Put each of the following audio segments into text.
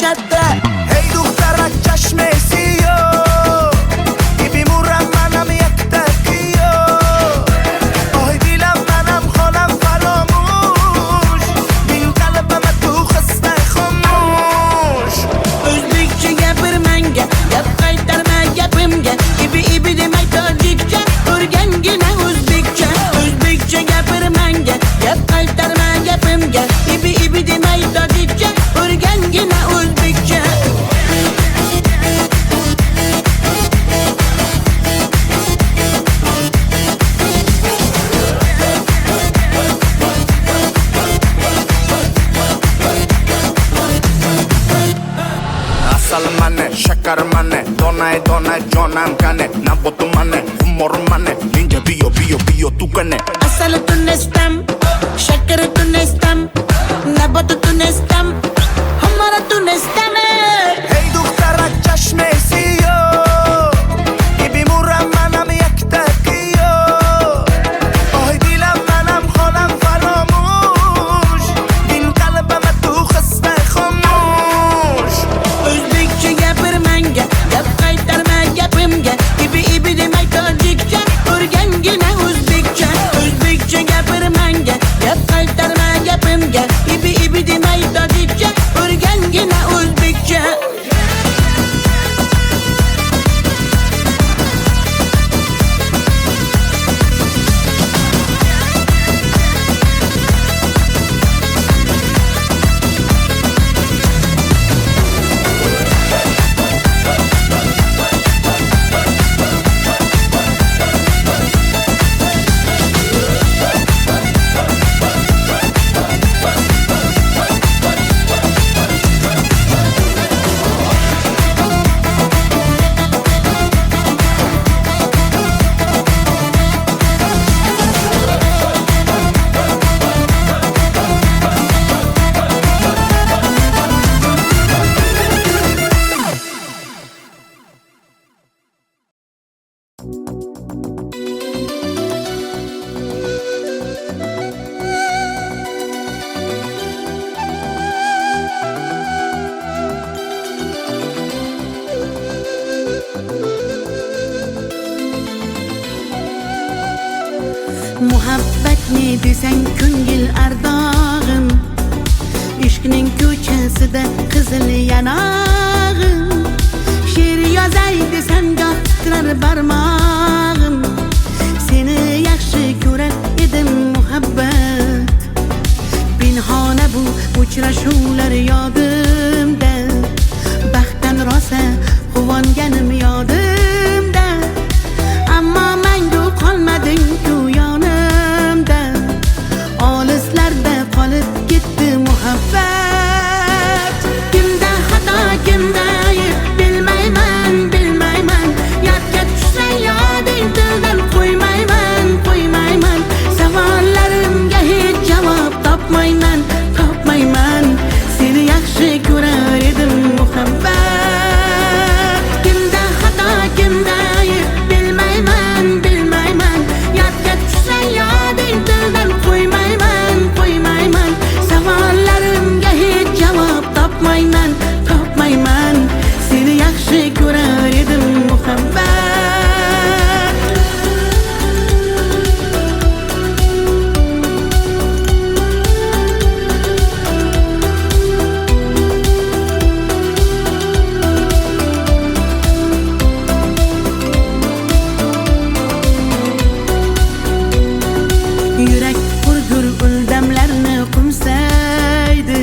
latta. Hey دخترک چشمسی بیمورم منم یک تکیو آی دیلم منم خانم فراموش بین قلبم تو خسته خاموش O'zbekcha gapir menga, gap qaytarma gapimga. Ibi demay tojikcha, o'rgangina o'zbekcha. O'zbekcha gapir menga, gap qaytarma gapimga. Ibi demay tojikcha, o'rgangina o'zbekcha. Asal mane, shakar mane, donay donay jonam kane Nabotu mane, humor mane, ninja biyo tu kane Asal tunestam, shakar tunestam, nabat tunestam, hamara tunestam. Hey دخترک چشمسی بیمورم منم یک تکیو آی دیلم منم خانم فراموش بین قلبم تو خسته خاموش O'zbekcha gapir menga, gap qaytarma gapimga. Ibi demay tojikcha, o'rgangina o'zbekcha. O'zbekcha gapir menga, gap qaytarma gapimga. Ibi demay tojikcha, o'rgangina o'zbekcha. Muhabbat ne desang ko'ngil ardog'im, ishqning ko'chasida qizil yanog'im. She'r yozay desam goh titrar barmog'im, seni yaxshi ko'rar edim muhabbat. Pinhona bu uchrashuvlar yodimda, baxtdan rosa quvonganim yodimda. Ammo mangu qolmading-ku yonimda, olislarda qolib ketdi muhabbat. Kimda xato, kimda ayb bilmayman, yodga tushsa yoding tildan qo'ymayman. Savollarimga hech javob topmayman. Seni yaxshi ko'rar edim muhabbat. Kimda xato, kimda ayb bilmayman, yodga tushsa yoding tildan qo'ymayman. Savollarimga hech javob topmayman. Seni yaxshi ko'rar edim muhabbat. Yurak hurgur uldamlarni qumsaydi,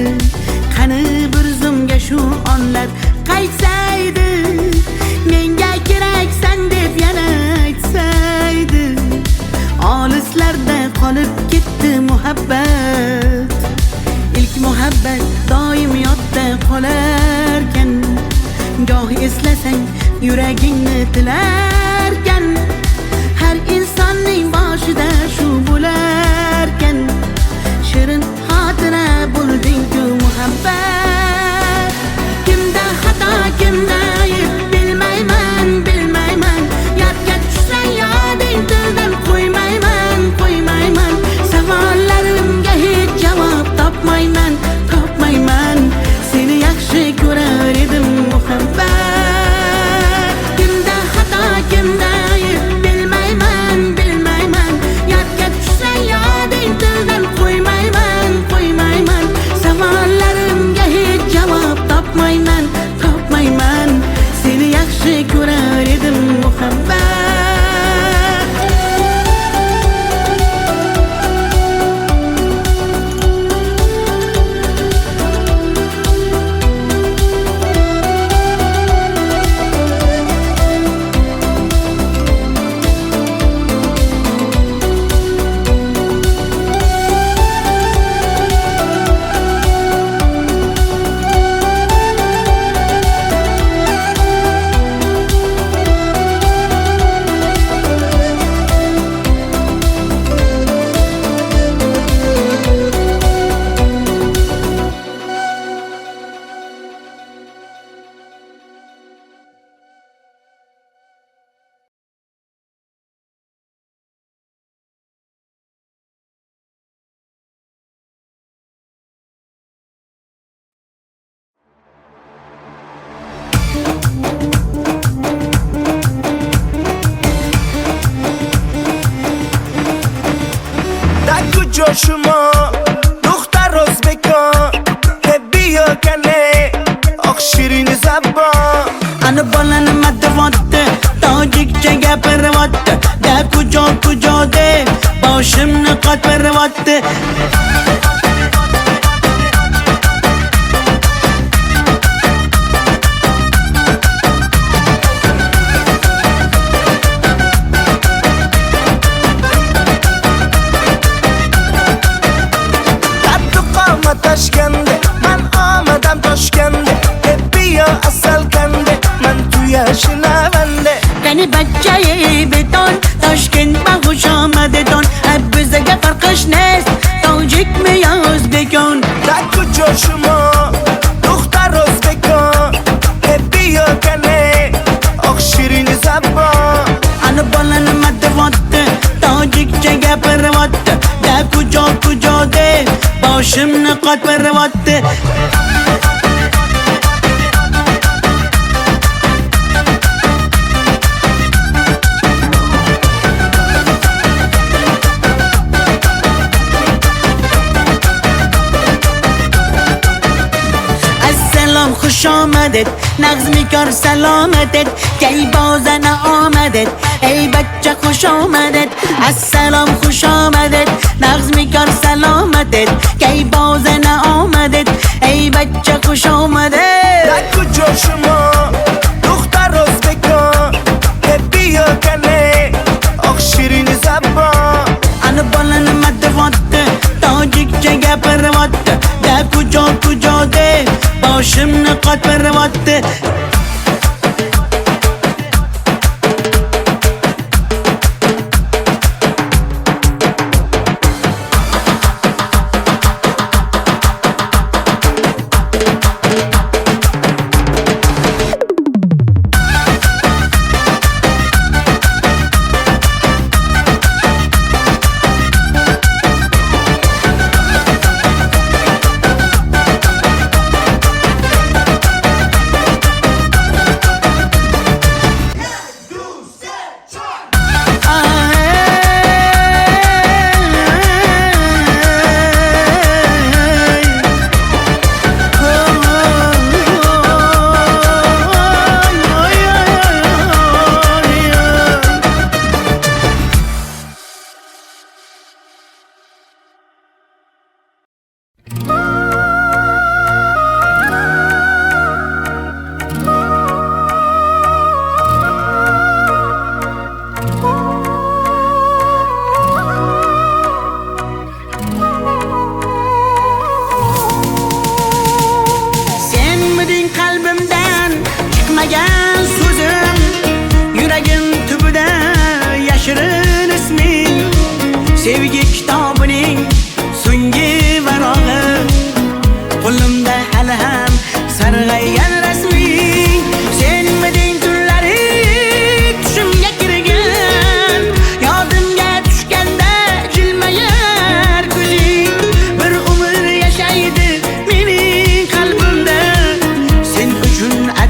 qani bir zumga shu onlar qaytsaydi. Menga keraksan deb yana aytsaydi, olislarda qolib ketdi muhabbat. İlk muhabbat doim yodda qolarkan, goh eslasang yuragingni tilarkan. Har insonning boshida shu bo'larkan, shirin xotira bo'lding-ku muhabbat. Kimda xato, kimda ayb bilmayman, yodga tushsa yoding tildan qo'ymayman. Savollarimga hech javob topmayman. Seni yaxshi ko'rar muhabbat. Kimda xato kimda ayb bilmayman bilmayman. Yodga tushsa yoding tildan qo'ymayman qo'ymayman. Savollarimga hech javob topmayman topmayman. Seni yaxshi ko'rar edim muhabbat. شما دختر ازبکان بیا کنه آخ شیرین زبان Ana balani matvatte tojikcha gapirvatte da kujo de boshimni qotvirvatte. Toshkende man omadam Toshkende bia asal kande man tu yashnavande Qani bachchayi beton Toshkent ma xush omadedon bizga farqish nest tojikmi yo o'zbekon. da kujo shuma dukhtar o'zbekon bia kane oq shirin zabon Ana balani matvatte tojikcha gapirvatte da kujo de boshimni qotvirvatte. Assalom xush omadet nag'zmi kor salomatet kay bozana omadet ey bachcha xush omadet. Assalom xush omadet nag'zmi kor salomatet kay bozana omadet ey bachcha xush omadet. da kujo shuma dukhtar o'zbekon bia kane oq shirin zabon Ana balani matvatte tojikcha gapirvatte da kujo de boshimni qotvirvatte.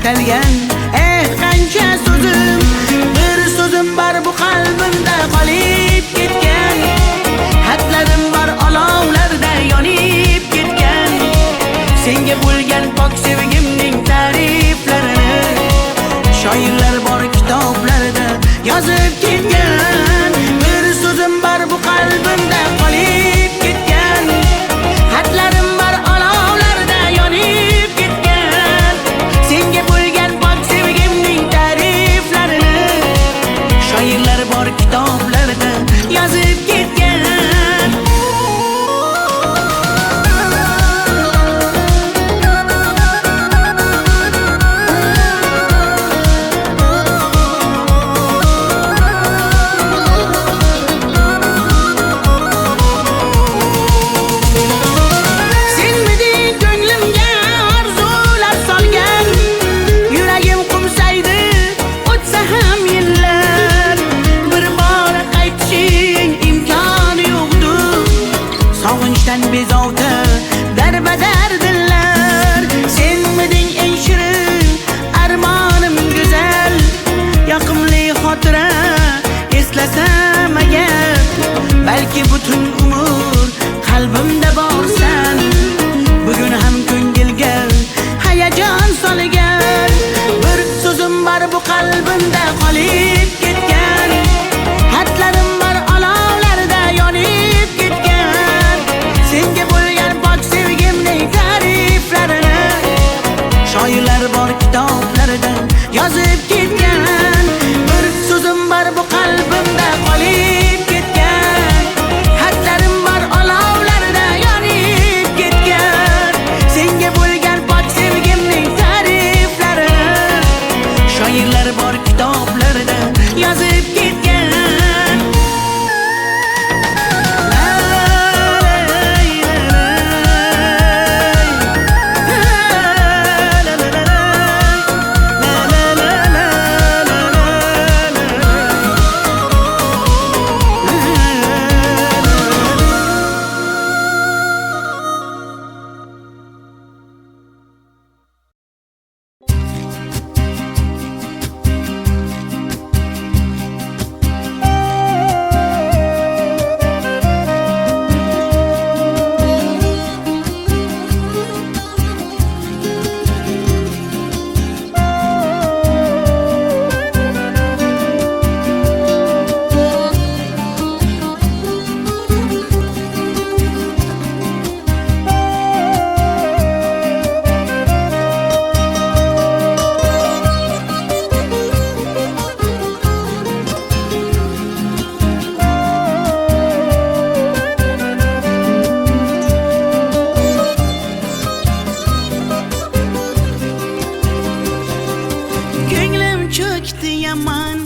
atalgan qancha so'zim, bir so'zim bor bu qalbimda qolib ketgan. Xatlarim bor olovlarda yonib ketgan. Senga bo'lgan pok sevgimning ta'riflarini shoirlar bor kitoblarda yozib ketgan. Bir so'zim bor bu qalbimda qolib ketgan. Xatlarim bor olovlarda yonib ketgan. Senga bo'lgan pok sevgimning ta'riflarini shoirlar bor kitoblarda yozib ketgan. Bezovta darbadar dillar, senmiding eng shirin armonim go'zal. Yoqimli xotira eslasam agar, balki butun umr qalbimda borsan. Bugun ham ko'ngilga hayajon solgan. Bir so'zim bor bu qalbimda qolib ketgan. Xatlarim bor olovlarda yonib ketgan. Senga bo'lgan pok sevgimning ta'riflarini shoirlar bor kitoblarda yozib ketgan. Bir so'zim bor bu qalbimda qolib ketgan. Xatlarim bor olovlarda yonib ketgan. Senga bo'lgan pok sevgimning ta'riflarini shoirlar bor kitoblarda yozib ketgan. Yaman,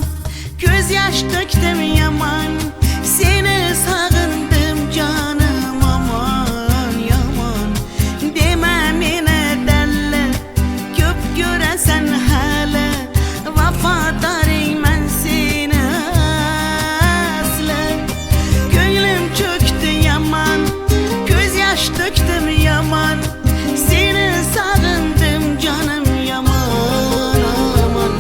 göz yaş döktüm yaman. Seni sağındım canım aman yaman. Deme mene delle, köp göresen hala. Vafadarım ben seni asla. Gönlüm çöktü yaman, göz yaş döktüm yaman. Seni sağındım canım yaman aman.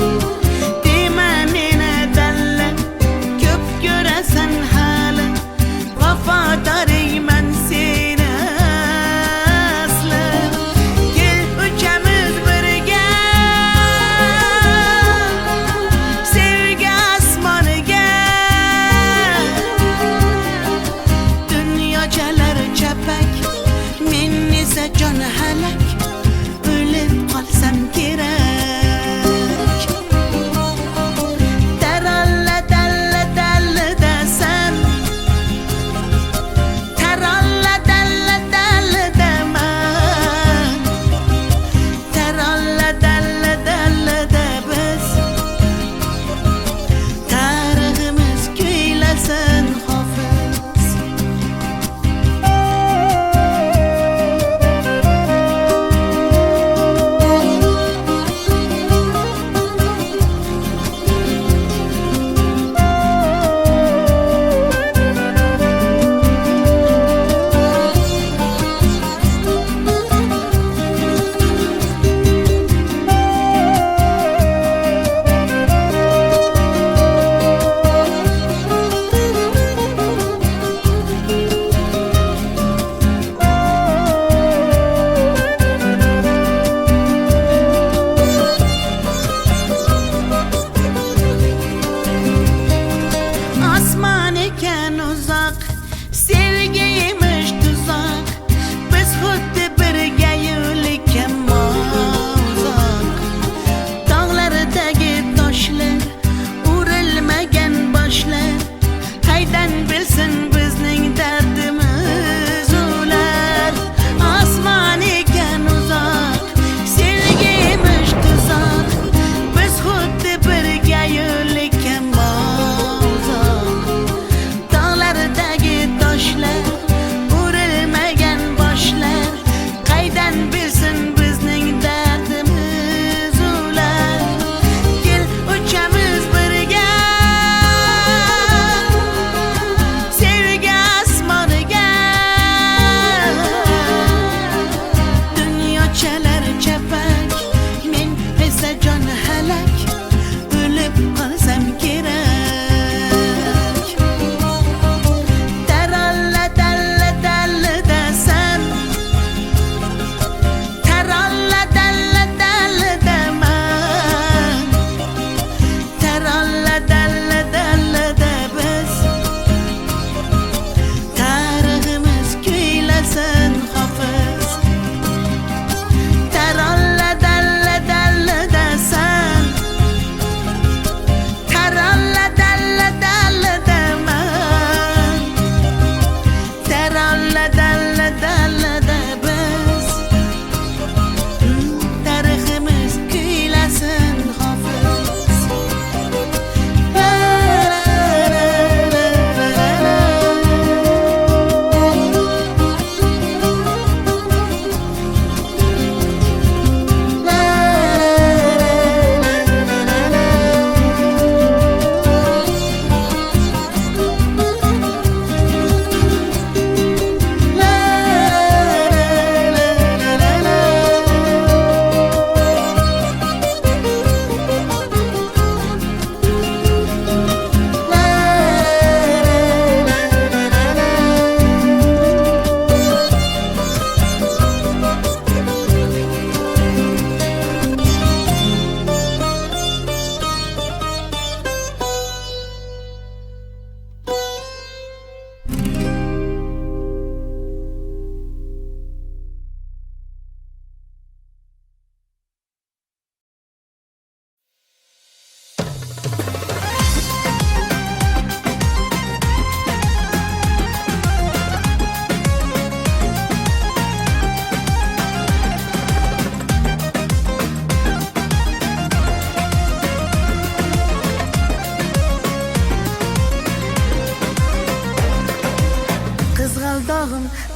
Sen hala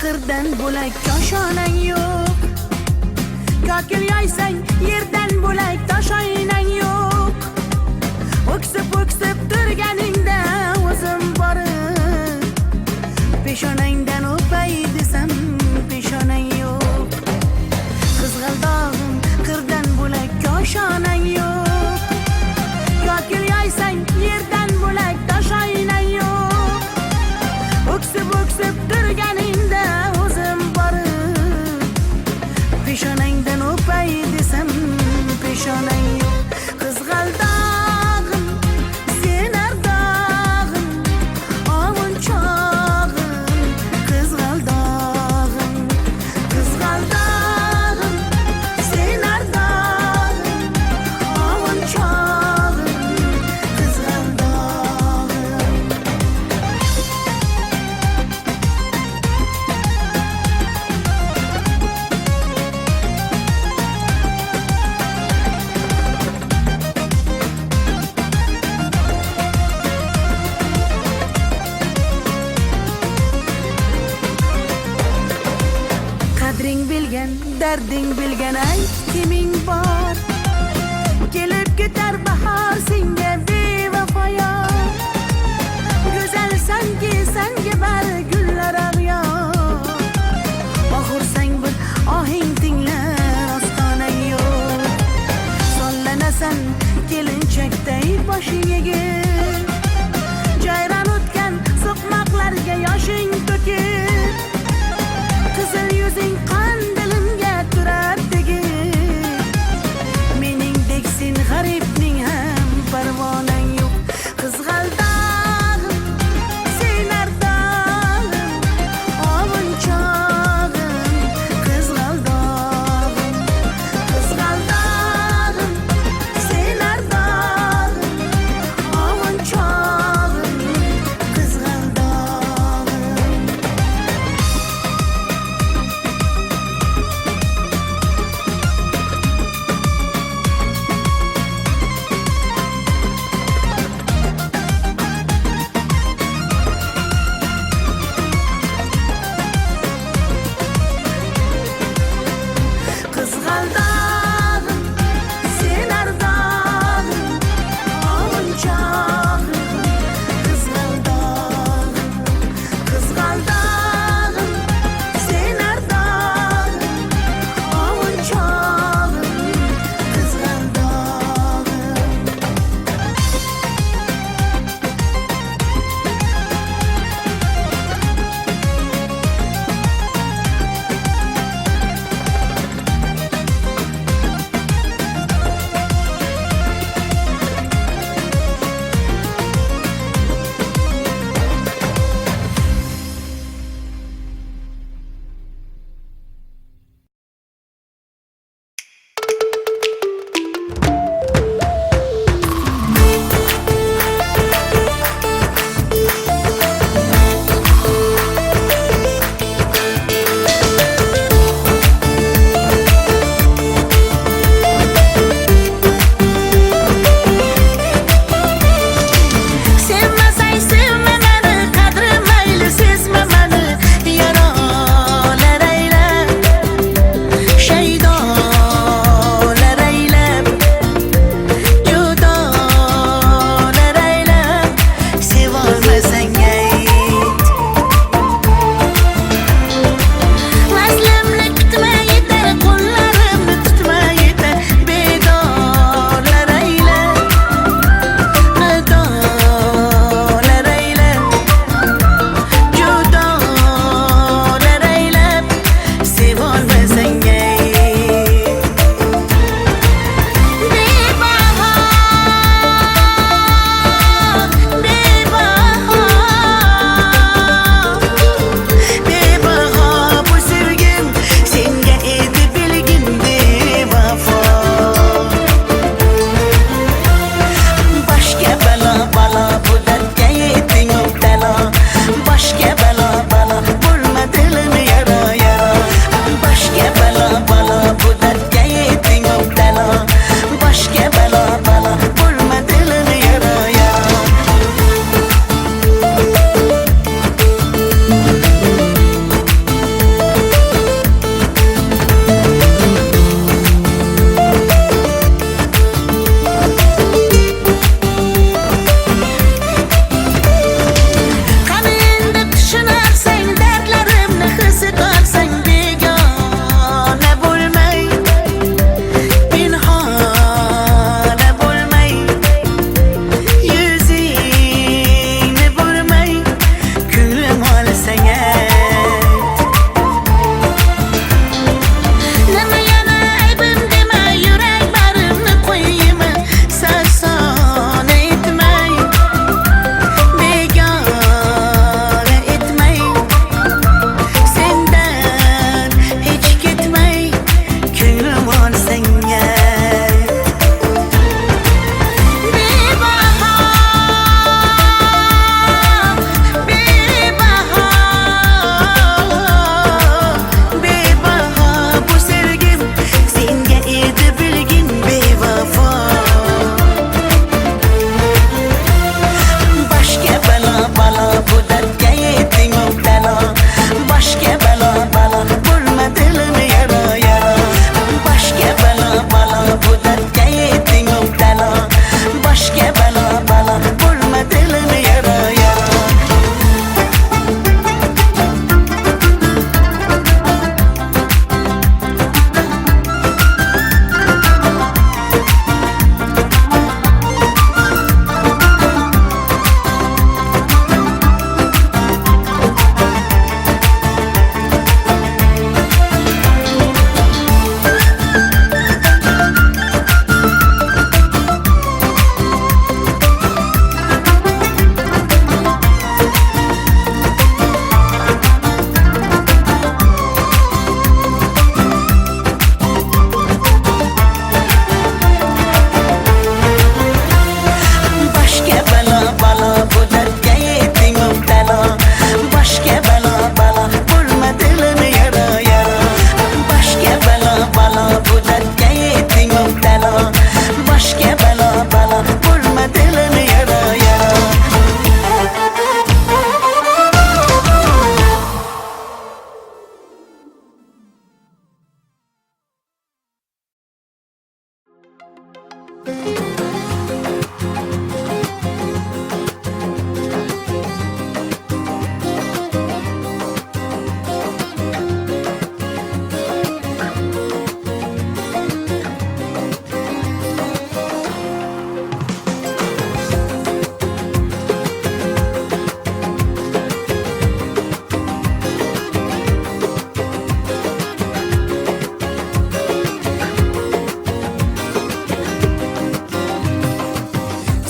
qirdan bo'lak koshonang yo'q. Kokil yoysang yerdan bo'lak toshoynang yo'q. O'ksib turganingda o'zim borib peshonangdan o'pay desam peshonang yo'q. Qizg'aldog'im qirdan bo'lak koshonang yo'q. Kokil yoysang yerdan bo'lak toshoynang yo'q. O'ksib turganingda o'zim borib peshonangdan o'pay desam peshonang yo'q. Qizg'aldog'im sen ardog'im ovun chog'im. Qizg'aldog'im sen ardog'im ovun chog'im. Qizg'aldog'im qadring bilgan, darding bilgan ayt kiming bor. Kelib ketar bahor senga bevafoyor. Go'zalsanki senga bari gullar ag'yor. Oxursang bir ohing tinglar ostonang yo'q. Sollanasan kelinchakday boshing egib. Jayron o'tgan so'qmoqlarga yoshing to'kib. Qizil yuzing qon dilimga turar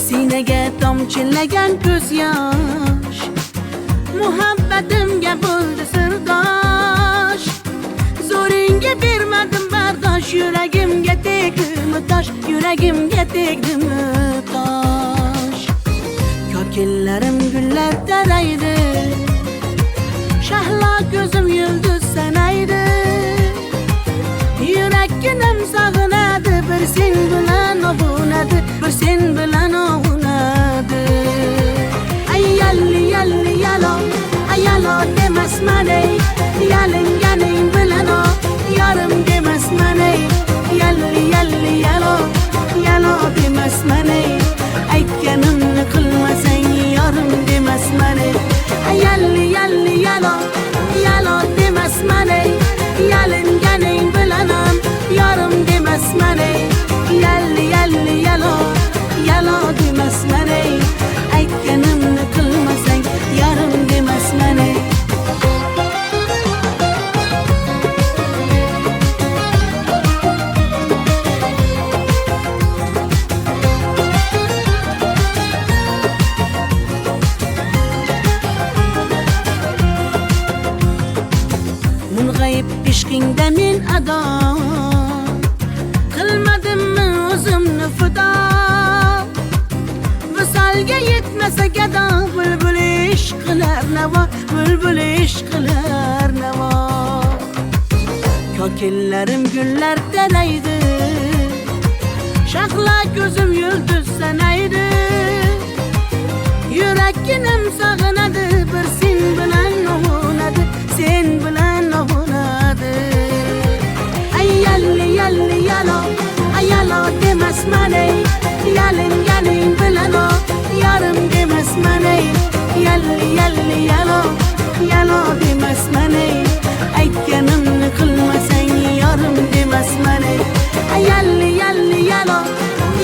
Sinaga tomchilagan ko'z yosh, muhabbatimga bo'ldi sirdosh. Zo'ringga bermadim bardosh, yuragimga tegdimi tosh, yuragimga tegdimi tosh. Kokillarim gullar taraydi, shahlo ko'zim yulduz sanaydi. Yurakkinam sog'inadi, bir sen bilan ovunadi, bir sen bilan ovunadi. Ay yalli yalli yalo, ay yalo demasman ey, yalinganing bilan o, yarim demasman ey. Yalli yalli yalo, yalo demasman ey, aytganimni qilmasang yarim demasman ey. Ay yalli yalli yalo, yalo demasman ey, yalinganing bilan ham yarim demasman ey. Yalli yalli yalo, yalo demasman ey, aytganimni qilmasang yarim demasman ey. Mung'ayib ishqingda men ado, qilmadimmi o'zimni fido. Visolga yetmasa gado, bulbul ishq qilar navo, bulbul ishq qilar navo. Kokillarim gullar taraydi, shahlo ko'zim yulduz sanaydi. Yurakkinam sog'inadi, bir sen bilan ovunadi, sen bilan ovunadi. Ay yalli yalli yalo, ay yalo demasman ey, yalinganing bilan o, yarim demasman ey. Yalli yalli yalo, yalo demasman ey, aytganimni qilmasang yarim demasman ey. Ay yalli yalli yalo,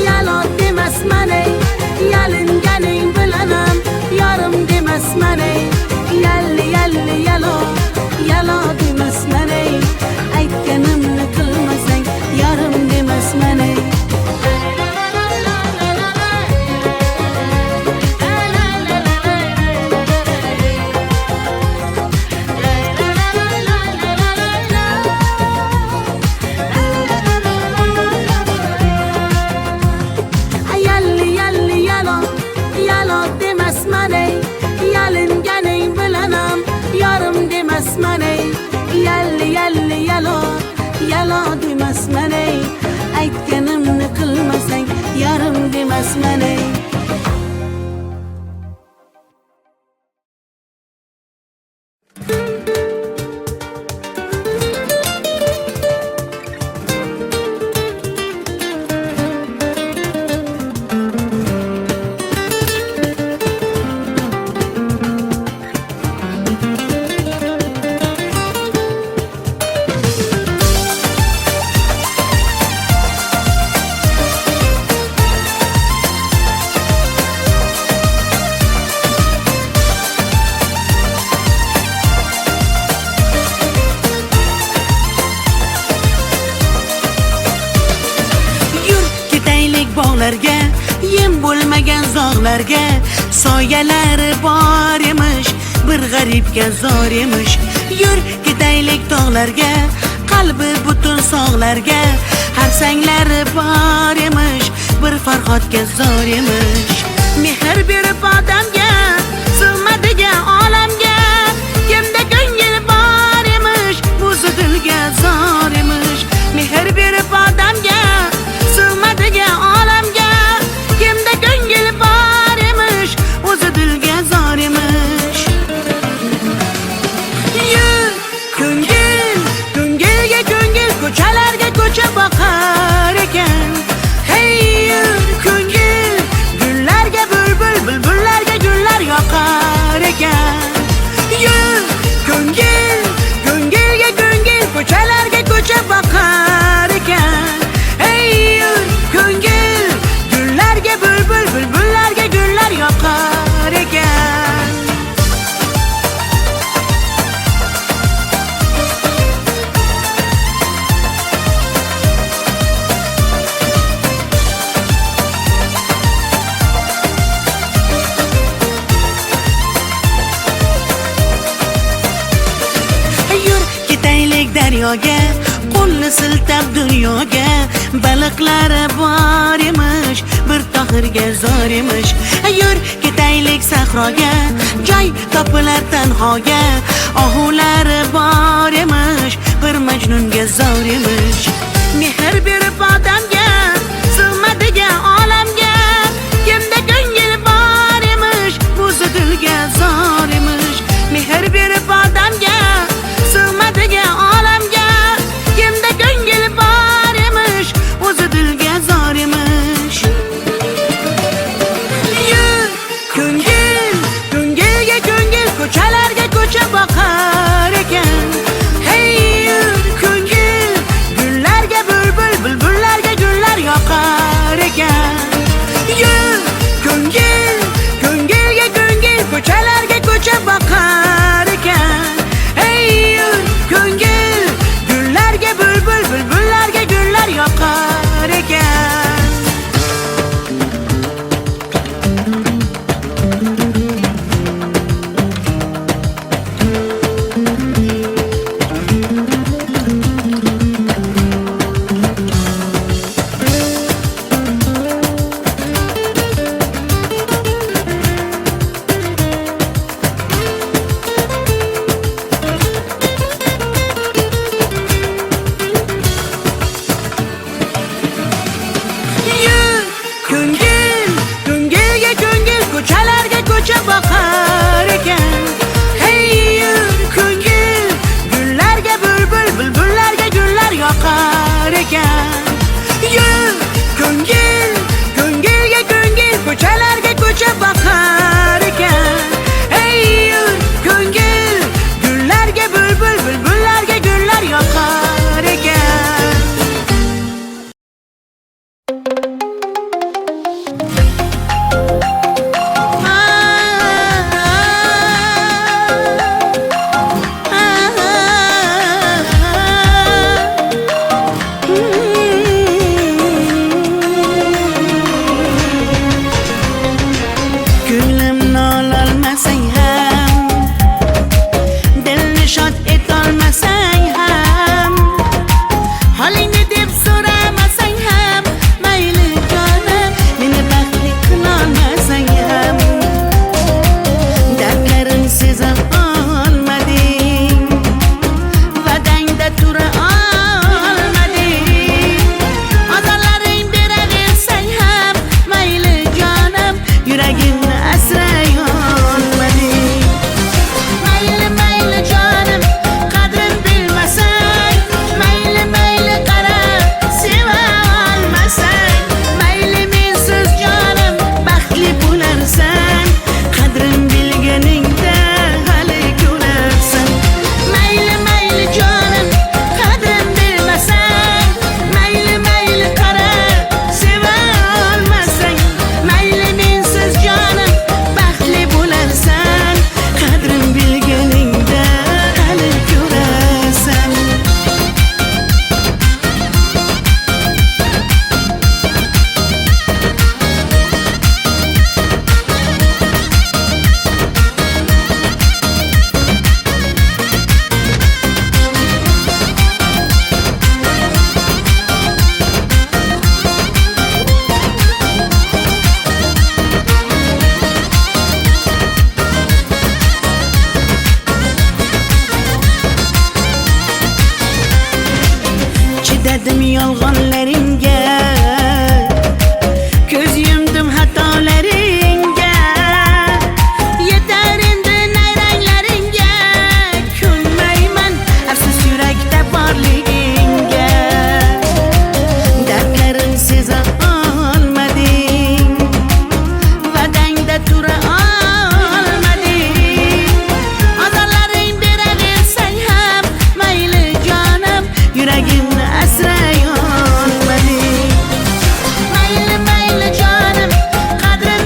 yalo demasman ey, yalinganing bilan ham yarim demasman ey. Yalli yalli yalo, yalo demasman ey, aytganimni qilmasang yarim demasman ey. Yalli yalli yalo, yalo demasman ey, yalinganing bilan ham yarim demasman ey. Yalli yalli yalo, yalo demasman ey, aytganimni qilmasang yarim demasman ey. Bog'larga, yem bo'lmagan zog'larga, soyalari bor emish, bir g'aribga zor emish. Yur ketaylik tog'larga, qalbi butun sog'larga, harsanglari bor emish, bir farhodga zor emish. Mehr berib odamga, sig'madigan olamga, kimda ko'ngil bor emish, o'zi dilga zor emish. Mehr berib odamga, sig'madigan olamga, kimda ko'ngil bor emish, o'zi dilga zor emish. Yur ko'ngil, ko'ngilga ko'ngil, ko'chalarga ko'cha boqar ekan. Hey yur daryoga, qo'lni siltab dunyoga. Baliqlari bor emish, bir tohirga zor emish. Yur ketaylik sahroga, joy topilar tanhoga. Ohulari bor emish, bir majnunga zor emish. Mehr berib odamga, sig'madigan olamga. Kimda ko'ngil bor emish, o'zi dilga zor emish. Mehr berib odamga, sig'madigan olamga. Kimda ko'ngil bor emish, o'zi dilga zor emish. Yur ko'ngil, ko'ngilga ko'ngil, ko'chalarga ko'cha boqar ekan. Hey yur ko'ngil, gullarga bulbul, bulbullarga gullar yoqar ekan. Yur ko'ngil, ko'ngilga ko'ngil, ko'chalarga ko'cha boqar ekan. Hey yur ko'ngil, gullarga bulbul, bulbullarga gullar yoqar ekan. Yur ko'ngil, ko'ngilga ko'ngil, ko'chalarga ko'cha boqar ekan. Hey yur ko'ngil, gullarga bulbul, bulbullarga gullar yoqar ekan. Yur ko'ngil, ko'ngilga ko'ngil, ko'chalarga ko'cha boqar ekan. Hey yur ko'ngil, gullarga bulbul, bulbullarga gullar yoqar ekan. Ko'nglimni ololmasang ham, dilni shod etolmasang ham, holingni deb so'ramasang ham, mayli jonim, meni baxtli qilolmasang ham, dardlarim seza olmading, va'dangda tura olmading, ozorlaring beraversang ham, mayli jonim, yuragimni asray olmading. Mayli mayli jonim, qadrin bilmasang, mayli mayli qarab seva olmasang, mayli mensiz jonim baxtli bo'larsan, qadrin bilganingda hali ko'rarsan. Mayli mayli jonim, qadrin bilmasang, mayli mayli qarab seva olmasang, mayli mensiz jonim baxtli bo'larsan, qadrin bilganingda hali ko'rarsan. Chidadim yolg'onlaringga, ko'z yumdim xatolaringga. Yetar endi nayranglaringga, ko'nmayman afsus yurakda borligingga. Dardlarim seza olmading, va'dangda tura olmading, ozorlaring beraversang ham, mayli jonim, yuragimni asray olmading. Mayli mayli jonim, qadrin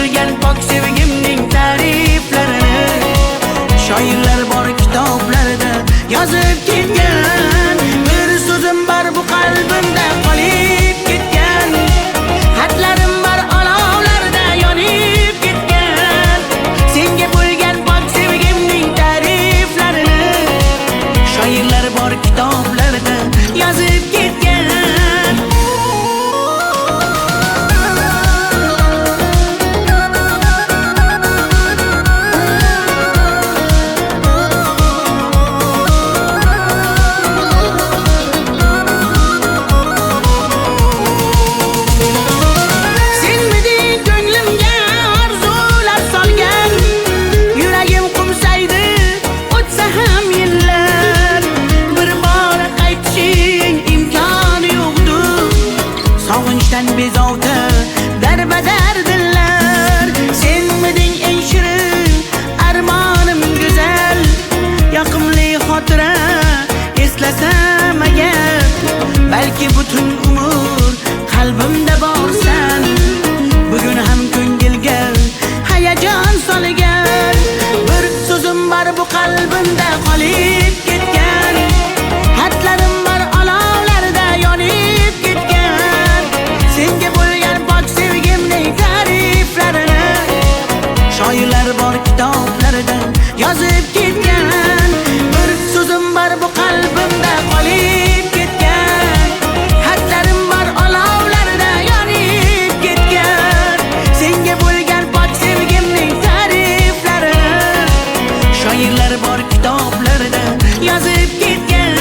bo'lgan pok sevgimning ta'riflarini shoirlar bor kitoblarda yozib ketgan. Bir so'zim bor bu qalbimda qolib ketgan, xatlarim bor olovlarda yonib ketgan. Senga bo'lgan pok sevgimning ta'riflarini shoirlar bor kitoblarda yozib ketgan. Bezovta darbadar dillar, senmiding eng shirin armonim go'zal. Yoqimli xotira eslasam agar, balki butun umr qalbimda borsan. Bugun ham ko'ngilga hayajon solgan, bir so'zim bor bu qalbimda qolib ketgan, xatlarim bor olovlarda yonib ketgan. Senga bo'lgan pok sevgimning ta'riflarini shoirlar bor kitoblarda yozib ketgan. Bir so'zim bor bu qalbimda qolib ketgan, xatlarim bor olovlarda yonib ketgan. Senga bo'lgan pok sevgimning ta'riflarini shoirlar bor kitoblarda yozib ketgan.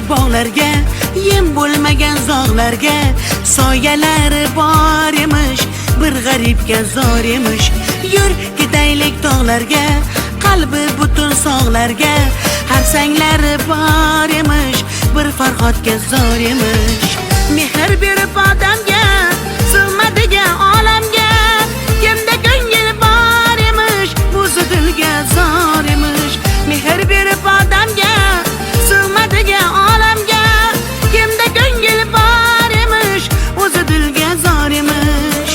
Bog'larga, yem bo'lmagan zog'larga soyalari bor emish, bir g'aribga zor emish. Yur ketaylik tog'larga, qalbi butun sog'larga, harsanglari bor emish, bir farhodga zor emish. Mehr berib odamga, sig'madigan olamga, kimda ko'ngil bor emish, o'zi dilga zor emish. Mehr berib odamga, sig'madigan olamga, kimda ko'ngil bor emish, o'zi dilga zor emish.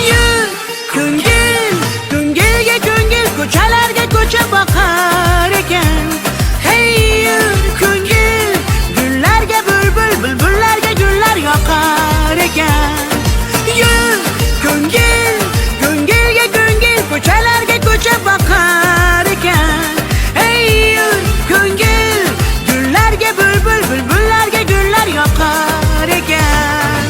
Yur ko'ngil, ko'ngilga ko'ngil, ko'chalarga ko'cha boqar ekan. Hey yur ko'ngil, gullarga bulbul, bulbullarga gullar yoqar ekan. Yur ko'ngil, ko'ngilga ko'ngil, ko'chalarga ko'cha boqar ekan. Hey yur ko'ngil, gullarga bulbul, bulbullarga gullar yoqar ekan.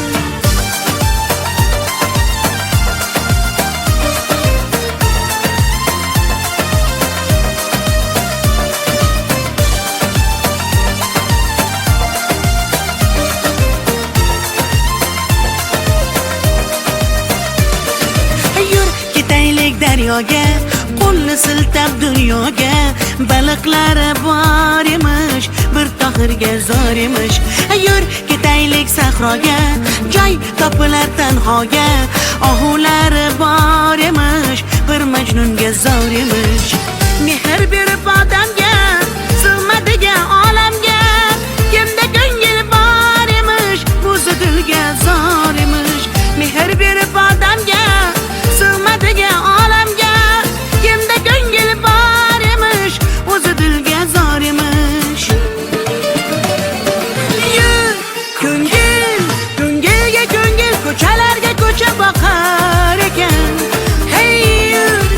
Yur ketaylik daryoga, qo'lni siltab dunyoga, baliqlari bor emish, bir tohirga zor emish. Yur ketaylik sahroga, joy topilar tanhoga, ohulari bor emish, bir majnunga zor emish. Mehr berib odamga, sig'madigan olamga, kimda ko'ngil bor emish, o'zi dilga zor emish. Mehr berib odamga, sig'madigan olamga, kimda ko'ngil bor emish, o'zi dilga zor emish. Yur ko'ngil, ko'ngilga bakar ekan. Hey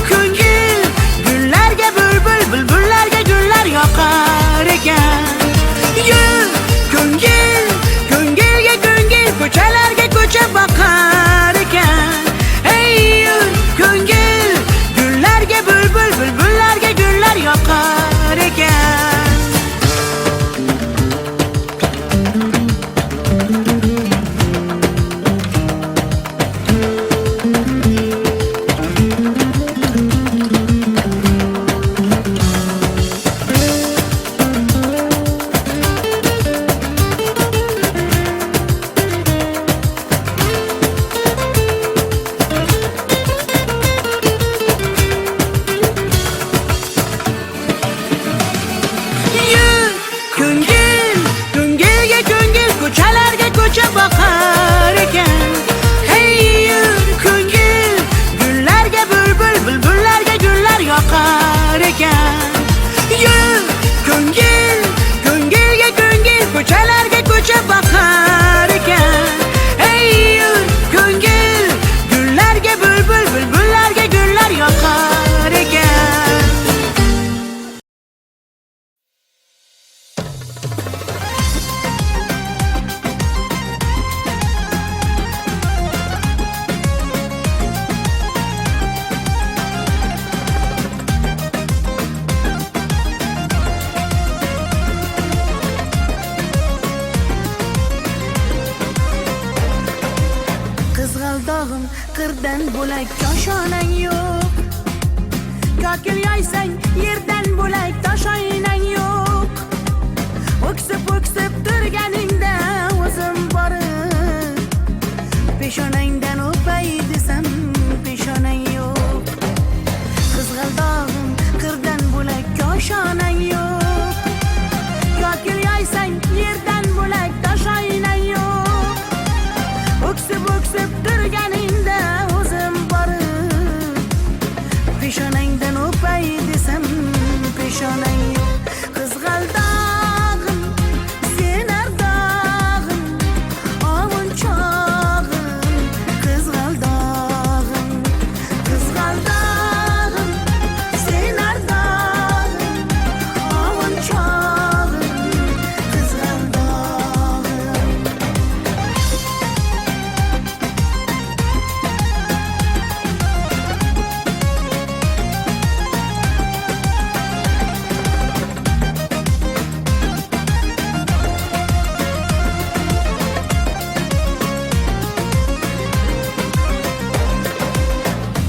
ko'ngil, gullarga bulbul, bulbullarga gullar yoqar ekan. Ko'ngil, ko'ngilga ko'ngil, ko'chalarga ko'cha bakar ekan. Hey ko'ngil, gullarga bulbul, bulbullarga gullar yoqar ekan. Ko'ngil, ko'ngilga ko'ngil, ko'chalarga ko'cha bakar ekan. Hey ko'ngil, gullarga bulbul, bulbullarga gullar yoqar ekan. Ko'ngil, ko'ngilga ko'ngil, ko'chalarga ko'cha bakar ekan. Hey ko'ngil, gullarga bulbul, bulbullarga gullar yoqar ekan. Qizg'aldog'im qirdan bo'lak koshonang yo'q. Kokil yoysang yerdan bo'lak toshoynang yo'q. O'ksib turganingda o'zim borib peshonangdan o'pay desam peshonang yo'q. Qizg'aldog'im qirdan bo'lak koshonang yo'q. Kokil yoysang yerdan bo'lak toshoynang yo'q. O'ksib turganingda o'zim borib peshonangdan o'pay desam peshonang yo'q. Qizg'aldog'im, sen ardog'im, ovun chog'im. Qizg'aldog'im, qizg'aldog'im, sen ardog'im, ovun chog'im. Qizg'aldog'im.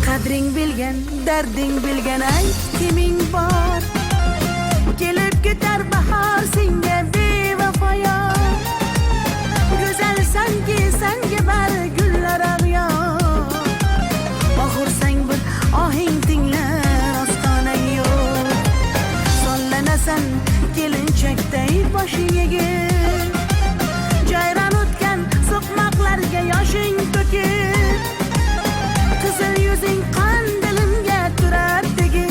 Qadring bilgan, darding bilgan, ayt kiming bor. Kelib ketar bahor senga bevafoyor. Go'zalsanki senga bari gullar ag'yor. Oxursang bir ohing tinglar ostonang yo'q. Sollanasan kelinchakday boshing egib. Jayron o'tgan so'qmoqlarga yoshing to'kib. Qizil yuzing qon dilimga turar tegib.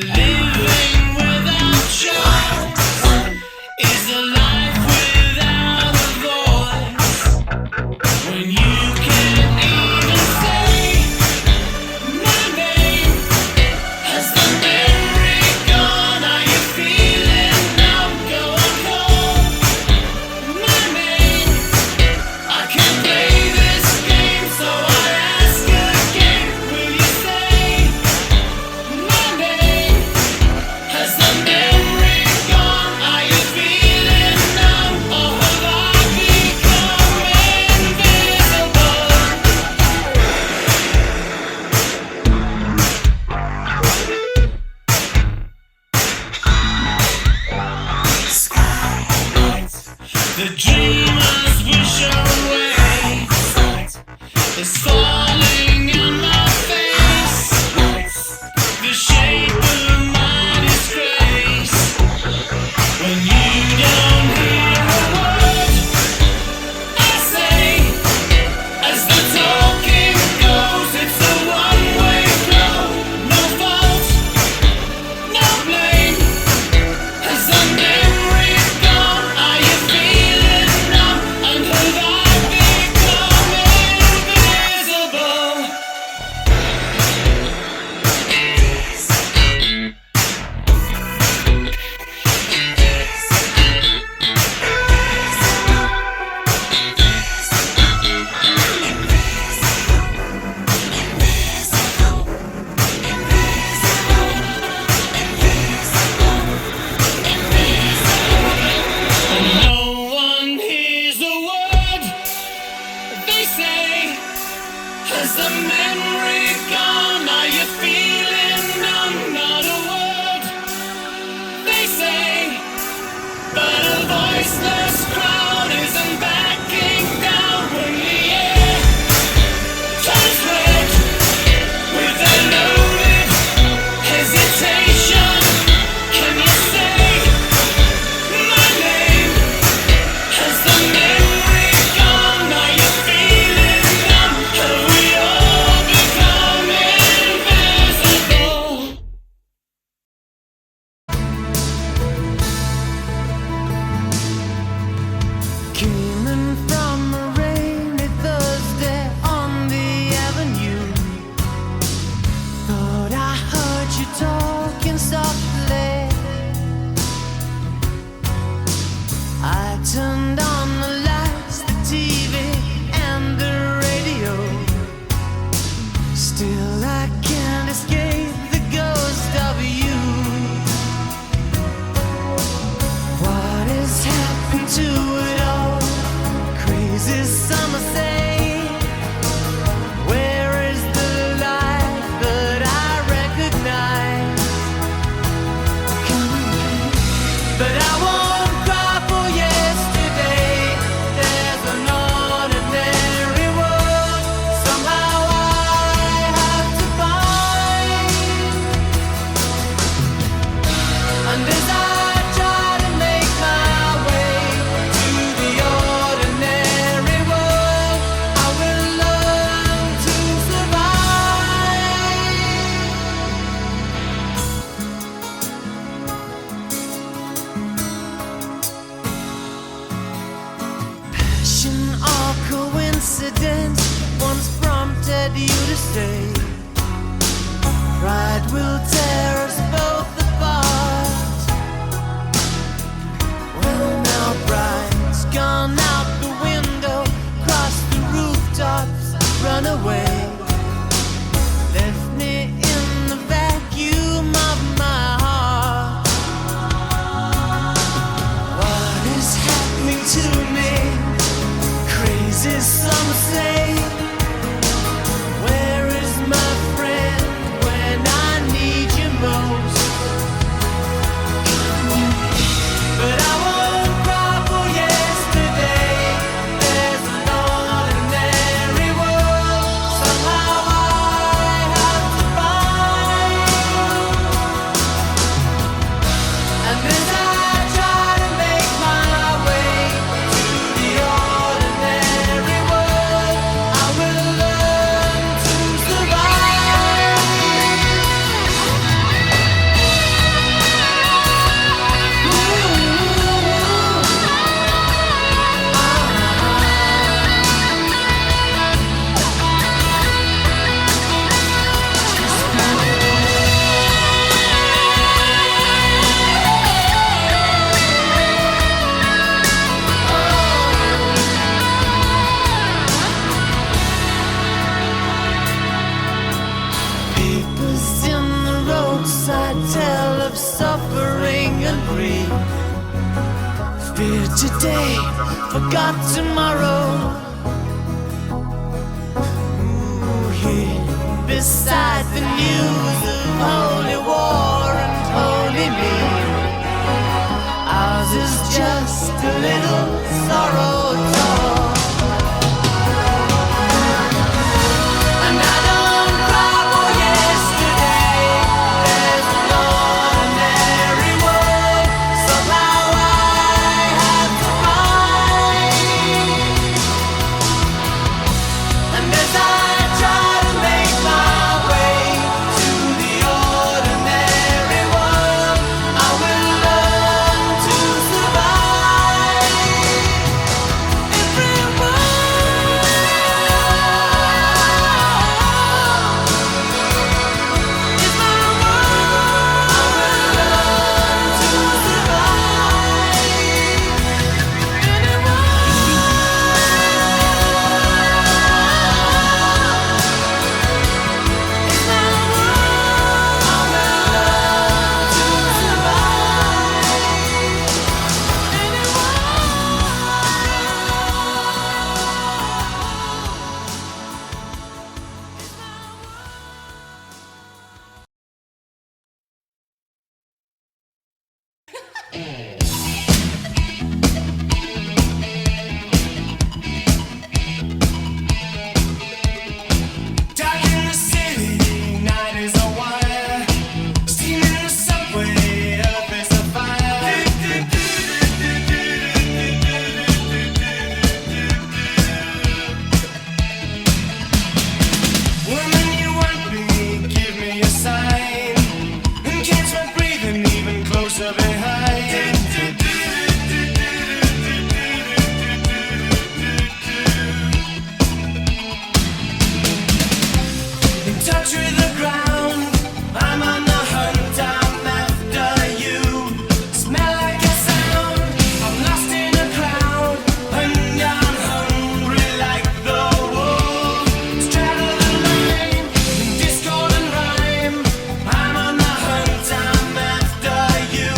Living without choice is a life without a voice. When you can't even say my name, has the memory gone? Are you feeling numb? Go on, call my name. I can't play this game, so I ask again. Will you say my name? Has the memory gone? Are you feeling numb, or have I become invisible? The dreamers wish away is falling on my face. The shape of my disgrace. When you don't hear a word I say, as the talking goes, it's a one-way flow. No fault, no blame. Has the memory gone? Are you feeling numb? And have I become invisible? No one hears a word they say. Has the memory gone? Are you feeling numb? Not a word they say, but a voiceless crowd isn't backing down when the air turns red with a loaded hesitation. Can you say my name? Has the memory gone? Are you feeling numb? Have we all become invisible? Came in from a rainy Thursday on the avenue. Thought I heard you talking softly. I turned on the lights, the TV, and the radio. Still I can't escape the ghost of you. What has happened to it all? Crazy summer say, where is the life that I recognize? But I won't cry for yesterday. There's an ordinary world somehow I have to find. And as I try to make my way to the ordinary world, I will learn to survive. Passion or coincidence once prompted you to say, pride will tear us both apart. Well, now pride's gone out the window, crossed the rooftops, run away. Left me in the vacuum of my heart. What is happening to me? Crazy some say. Where is my friend when I need you Fear today, forgot tomorrow. Ooh, here beside the news of holy war and holy me. Ours is just a little sorrow talk. And I don't cry for yesterday. There's an ordinary world. Somehow I have to find. And as I try to make my way to the ordinary world, I will learn to survive. Everyone is my world. I will learn to survive. Anyone is my world. I will learn to Dark in the city, night is a wire. Steam in the subway, earth is a fire. Woman, you want me, give me a sign. And catch my breathing even closer behind. In touch with the ground, I'm on the hunt, I'm after you. Smell like a sound, I'm lost in a crowd, and I'm hungry like the wolf. Straddle the line, in discord and rhyme, I'm on the hunt, I'm after you.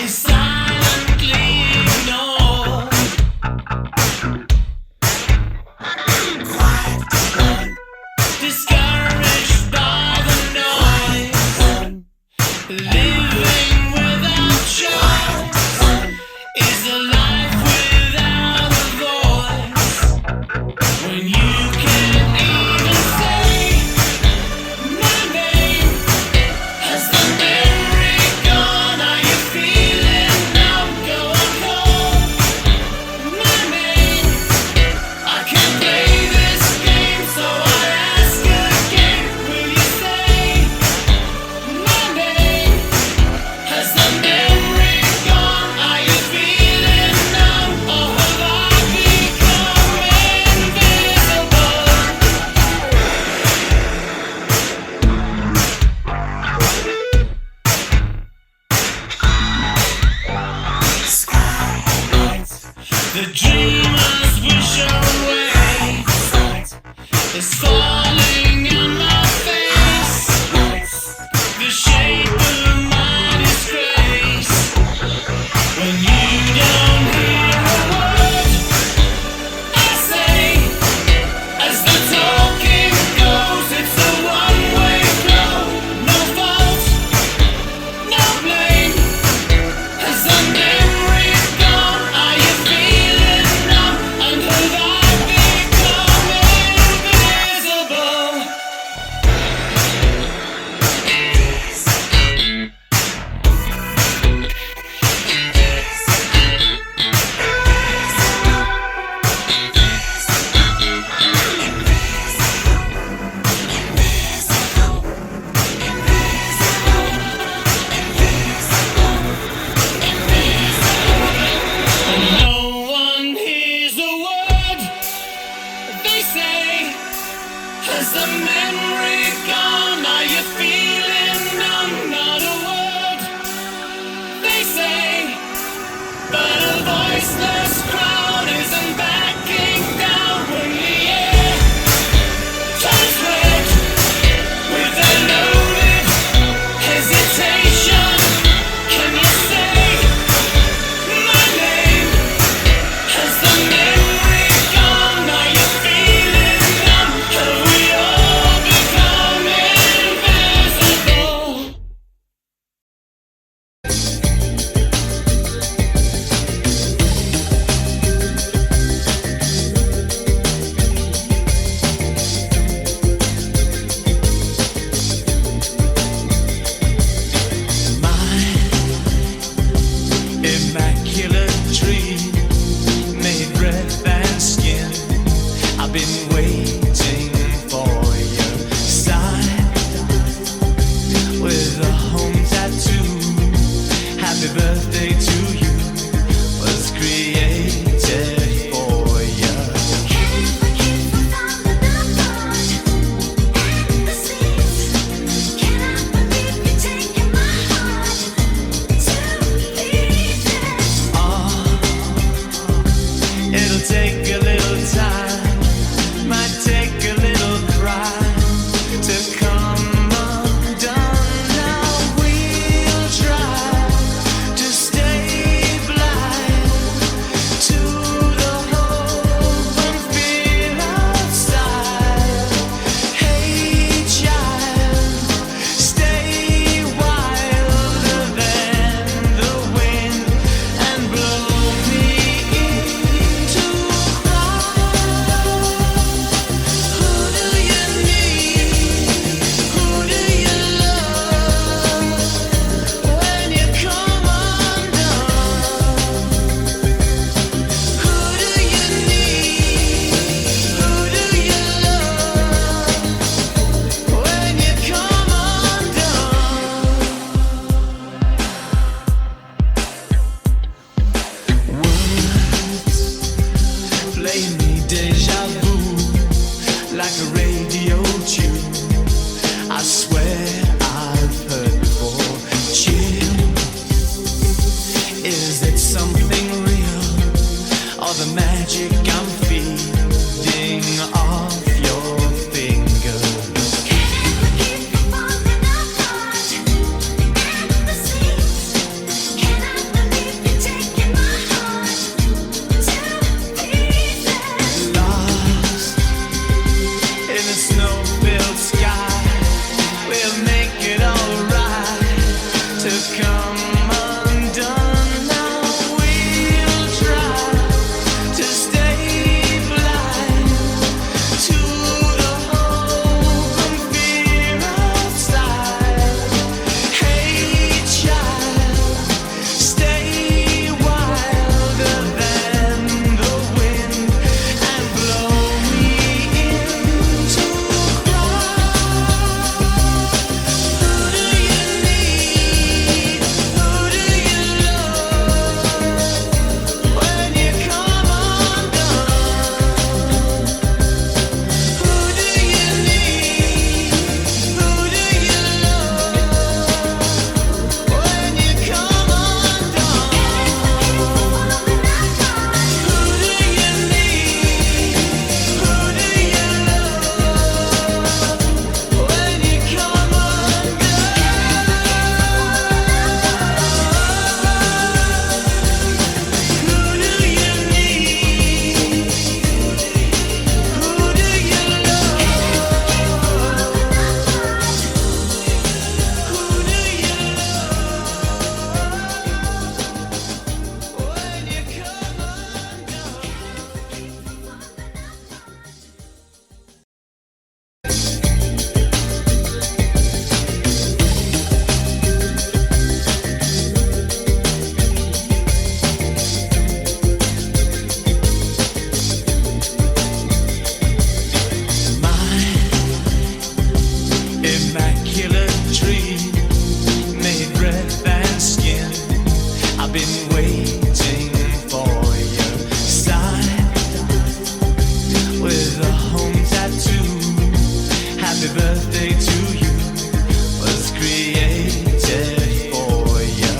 is silently ignored. Discouraged by the noise, living without choice is a life without a voice. When you can't even say my name, has the memory gone? Are you feeling numb? Go on, call my name. I can't play this game, so I ask again. Will you say my name? Has the memory gone? Are you feeling numb, or have I become invisible? The dreamers wish away is falling in my face. The shape of my disgrace. When you don't hear a word I say, as the talking goes, it's a one-way flow. No fault, no blame. Has the memory gone? Are you feeling numb? And have I become invisible? No one hears a word they say. Has the memory gone? Are you feeling numb? Not a word they say, but a voiceless crowd isn't backing down when the air turns red with a loaded hesitation. Can you say my name? Has the memory gone? Are you feeling numb? Have we all become invisible? My immaculate dream made breath and skin. I've been waiting for your sign with a home tattoo. Happy birthday to you was created for you. It'll take a little time, might take a little cry to come undone. Now we'll try to stay blind to the hope and fear outside. Hey child, stay wilder than the wind and blow me into cry. Who do you need? Who do you love when you come undone? Who do you need? Who do you love when you come undone? Words play me deja vu like a radio tune. I swear I've heard before. Chill, is it something real or the magic I'm feeding off your fingers? Can I been waiting for your side with a home tattoo. Happy birthday to you was created for you.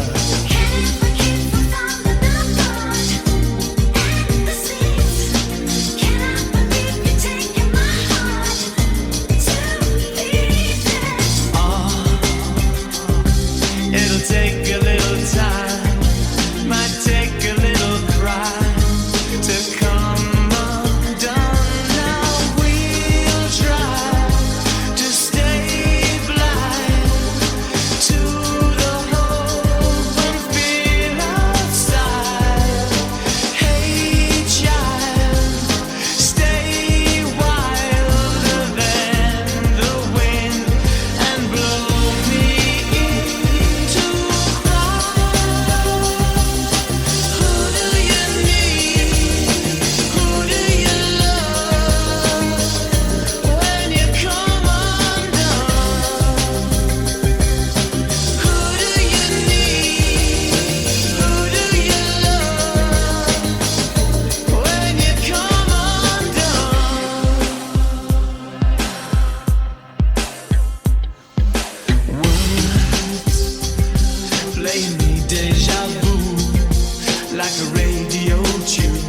It'll take a little time, might take a little cry to come undone. Now we'll try to stay blind to the hope and fear outside. Hey child, stay wilder than the wind and blow me into cry. Who do you need? Who do you love when you come undone? Who do you need? Who do you love when you come undone? Words play me deja vu like a radio tune.